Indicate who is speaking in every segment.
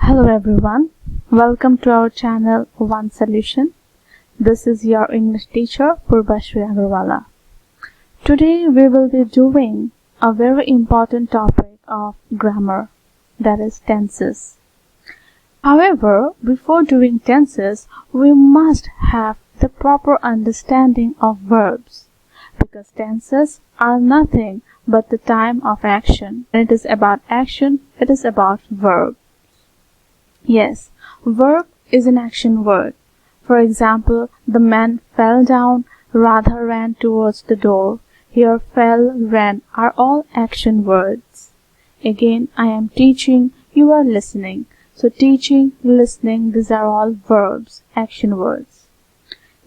Speaker 1: Hello everyone, welcome to our channel One Solution. This is your English teacher Purvashri Agarwala. Today we will be doing a very important topic of grammar, that is tenses. However, before doing tenses, we must have the proper understanding of verbs, because tenses are nothing but the time of action. When it is about action, it is about verb. Yes, verb is an action word. For example, the man fell down, Radha ran towards the door. Here fell, ran are all action words. Again, I am teaching, you are listening. So teaching, listening, these are all verbs, action words.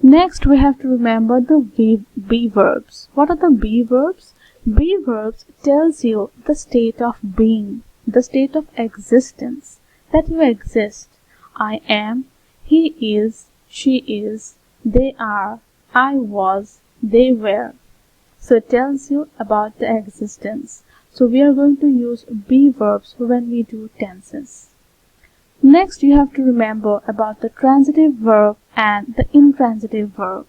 Speaker 1: Next, we have to remember the be verbs. What are the be verbs? Be verbs tells you the state of being, the state of existence, that you exist. I am, he is, she is, they are, I was, they were. So it tells you about the existence. So we are going to use be verbs when we do tenses. Next, you have to remember about the transitive verb and the intransitive verb.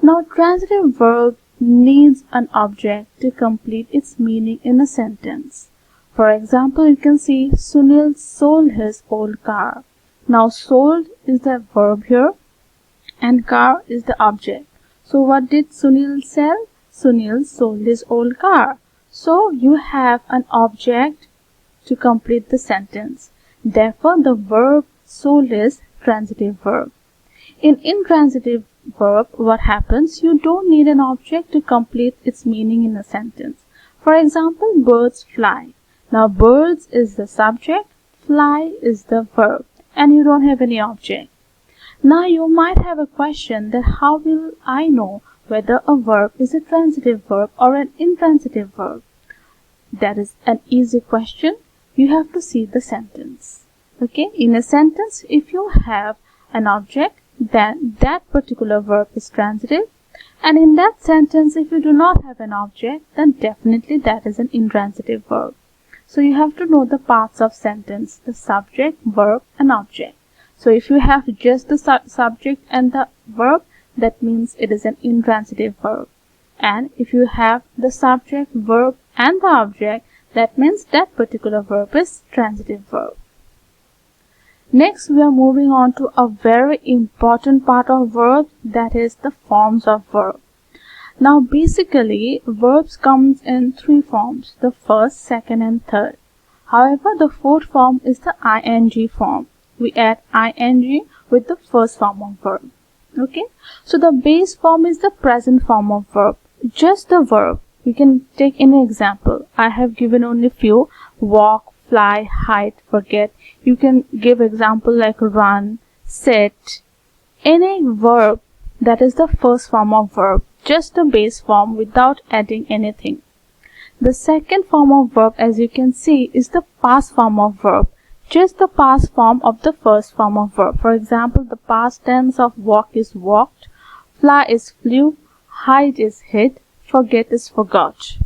Speaker 1: Now, transitive verb needs an object to complete its meaning in a sentence. For example, you can see Sunil sold his old car. Now, sold is the verb here and car is the object. So, what did Sunil sell? Sunil sold his old car. So, you have an object to complete the sentence. Therefore, the verb sold is transitive verb. In intransitive verb, what happens? You don't need an object to complete its meaning in a sentence. For example, birds fly. Now, birds is the subject, fly is the verb, and you don't have any object. Now, you might have a question that how will I know whether a verb is a transitive verb or an intransitive verb? That is an easy question. You have to see the sentence. Okay, in a sentence, if you have an object, then that particular verb is transitive. And in that sentence, if you do not have an object, then definitely that is an intransitive verb. So you have to know the parts of sentence, the subject, verb and object. So if you have just the subject and the verb, that means it is an intransitive verb. And if you have the subject, verb and the object, that means that particular verb is transitive verb. Next, we are moving on to a very important part of verbs, that is the forms of verb. Now, basically, verbs comes in three forms, the first, second and third. However, the fourth form is the ing form. We add ing with the first form of verb. Okay, so the base form is the present form of verb, just the verb. You can take any example. I have given only few: walk, fly, hide, forget. You can give example like run, sit. Any verb that is the first form of verb, just the base form without adding anything. The second form of verb, as you can see, is the past form of verb, just the past form of the first form of verb. For example, the past tense of walk is walked, fly is flew, hide is hid, forget is forgot.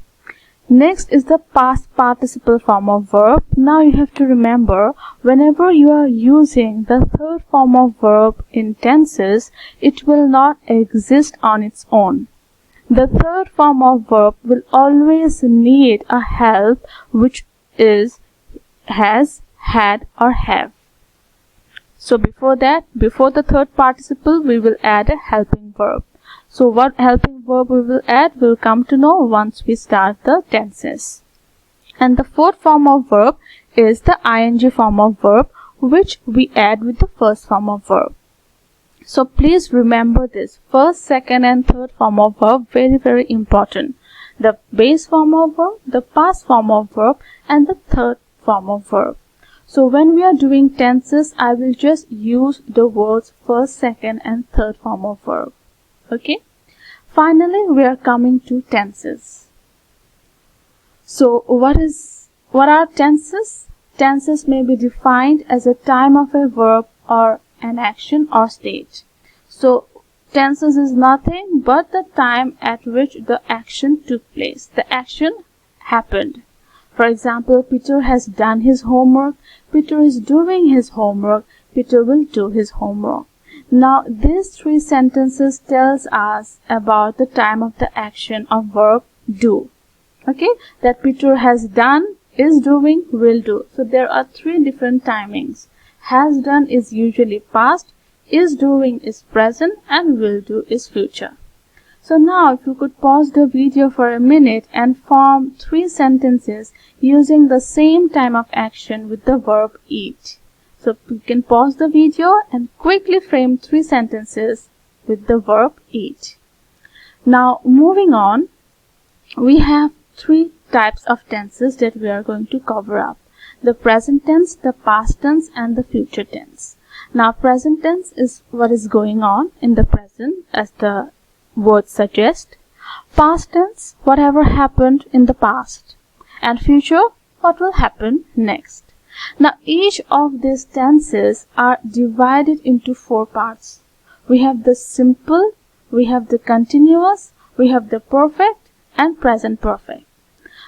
Speaker 1: Next is the past participle form of verb. Now you have to remember, whenever you are using the third form of verb in tenses, it will not exist on its own. The third form of verb will always need a help, which is has, had or have. So before the third participle, we will add a helping verb. So what helping verb we will add, we'll come to know once we start the tenses. And the fourth form of verb is the ing form of verb, which we add with the first form of verb. So please remember this, first, second and third form of verb, very important. The base form of verb, the past form of verb and the third form of verb. So when we are doing tenses, I will just use the words first, second and third form of verb. Okay. Finally, we are coming to tenses. So what are tenses? Tenses may be defined as a time of a verb or an action or state. So tenses is nothing but the time at which the action took place. The action happened. For example, Peter has done his homework, Peter is doing his homework, Peter will do his homework. Now these three sentences tells us about the time of the action of verb do. Okay, that Peter has done, is doing, will do. So there are three different timings. Has done is usually past, is doing is present, and will do is future. So now if you could pause the video for a minute and form three sentences using the same time of action with the verb eat. So you can pause the video and quickly frame three sentences with the verb eat. Now moving on, we have three types of tenses that we are going to cover up. The present tense, the past tense, and the future tense. Now present tense is what is going on in the present, as the word suggests. Past tense, whatever happened in the past. And future, what will happen next. Now each of these tenses are divided into four parts. We have the simple, we have the continuous, we have the perfect, and present perfect.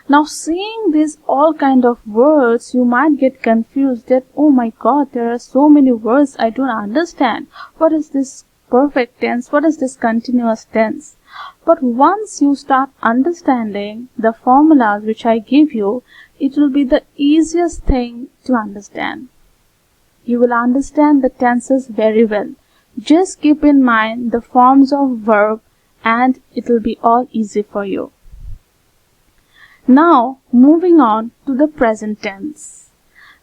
Speaker 1: Now seeing these all kind of words, you might get confused that, oh my god, there are so many words I don't understand. What is this perfect tense? What is this continuous tense? But once you start understanding the formulas which I give you, it will be the easiest thing to understand. You will understand the tenses very well. Just keep in mind the forms of verb and it will be all easy for you. Now moving on to the present tense.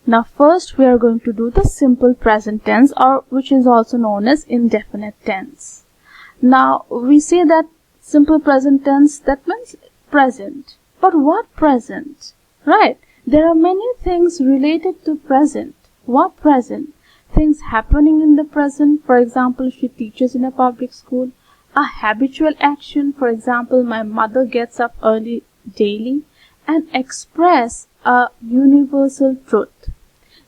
Speaker 1: Now first we are going to do the simple present tense, or which is also known as indefinite tense. Now we say that simple present tense, that means present. But what present? Right? There are many things related to present. What present? Things happening in the present. For example, she teaches in a public school. A habitual action. For example, my mother gets up early daily. And express a universal truth.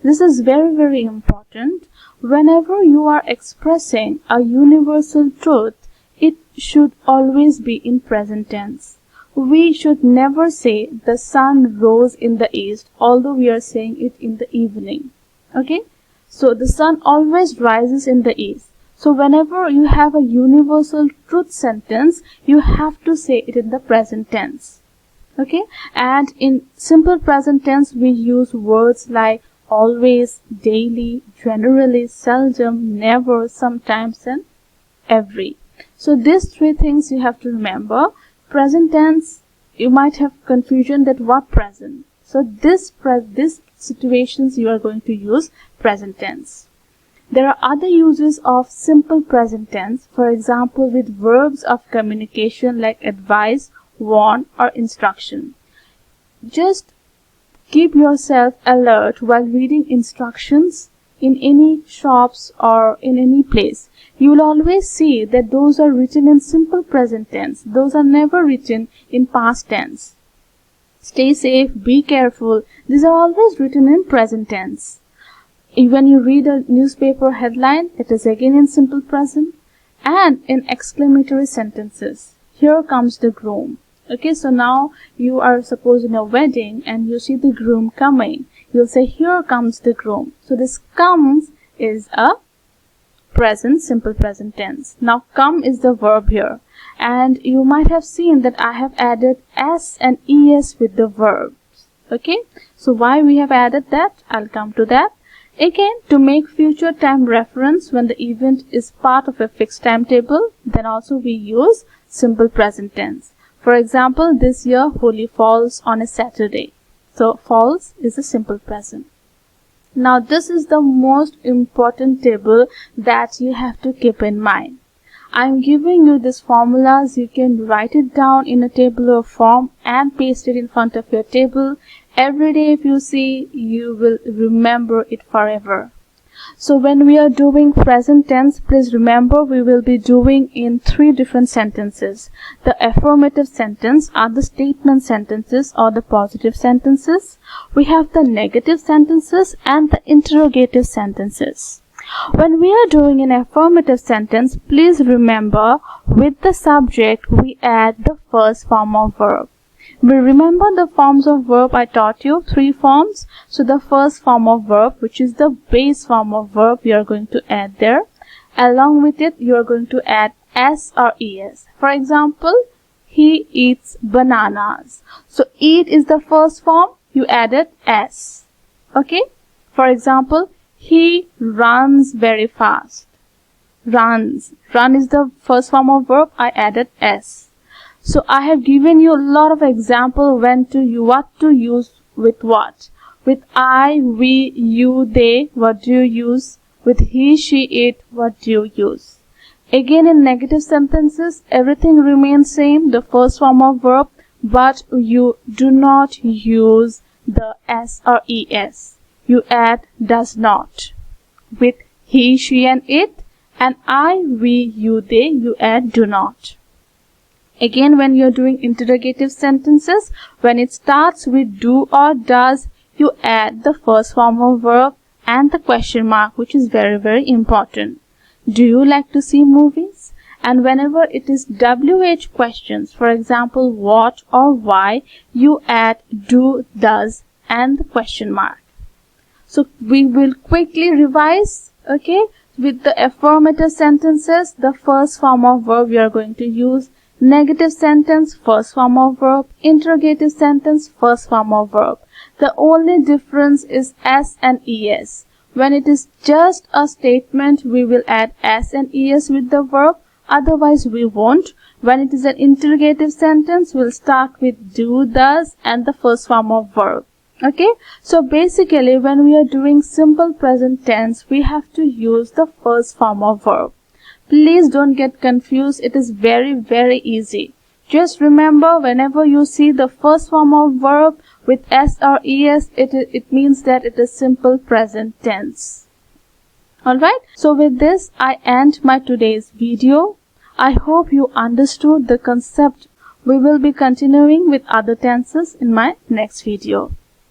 Speaker 1: This is very, very important. Whenever you are expressing a universal truth, it should always be in present tense. We should never say the sun rose in the east, although we are saying it in the evening. Okay? So the sun always rises in the east. So whenever you have a universal truth sentence, you have to say it in the present tense. Okay, and in simple present tense we use words like always, daily, generally, seldom, never, sometimes, and every. So these three things you have to remember. Present tense, you might have confusion that what present. So this situations you are going to use present tense. There are other uses of simple present tense, for example with verbs of communication like advise, warn, or instruction. Just keep yourself alert while reading instructions in any shops or in any place. You will always see that those are written in simple present tense. Those are never written in past tense. Stay safe, be careful. These are always written in present tense. When you read a newspaper headline, it is again in simple present. And in exclamatory sentences. Here comes the groom. Okay, so now you are suppose in a wedding and you see the groom coming. You'll say, here comes the groom. So this comes is a present, simple present tense. Now come is the verb here. And you might have seen that I have added s and es with the verbs. Okay, so why we have added that? I'll come to that. Again, to make future time reference when the event is part of a fixed timetable, then also we use simple present tense. For example, this year Holi falls on a Saturday. So falls is a simple present. Now this is the most important table that you have to keep in mind. I am giving you these formulas. You can write it down in a tabular form and paste it in front of your table. Every day if you see, you will remember it forever. So when we are doing present tense, please remember we will be doing in three different sentences. The affirmative sentence are the statement sentences or the positive sentences. We have the negative sentences and the interrogative sentences. When we are doing an affirmative sentence, please remember with the subject we add the first form of verb. We remember the forms of verb I taught you, 3 forms. So the first form of verb, which is the base form of verb, you are going to add there. Along with it, you are going to add s or es. For example, he eats bananas. So eat is the first form, you added s. Okay? For example, he runs very fast. Runs. Run is the first form of verb, I added s. So I have given you a lot of example what to use with what. With I, we, you, they, what do you use? With he, she, it, what do you use? Again, in negative sentences, everything remains same, the first form of verb, but you do not use the s or es. You add does not. With he, she, and it, and I, we, you, they, you add do not. Again, when you're doing interrogative sentences, when it starts with do or does, you add the first form of verb and the question mark, which is very, very important. Do you like to see movies? And whenever it is WH questions, for example, what or why, you add do, does, and the question mark. So we will quickly revise, okay? With the affirmative sentences, the first form of verb you are going to use. Negative sentence, first form of verb. Interrogative sentence, first form of verb. The only difference is s and es. When it is just a statement, we will add s and es with the verb. Otherwise, we won't. When it is an interrogative sentence, we'll start with do, does, and the first form of verb. Okay? So basically, when we are doing simple present tense, we have to use the first form of verb. Please don't get confused. It is very, very easy. Just remember, whenever you see the first form of verb with s or es, it means that it is simple present tense. Alright, so with this, I end my today's video. I hope you understood the concept. We will be continuing with other tenses in my next video.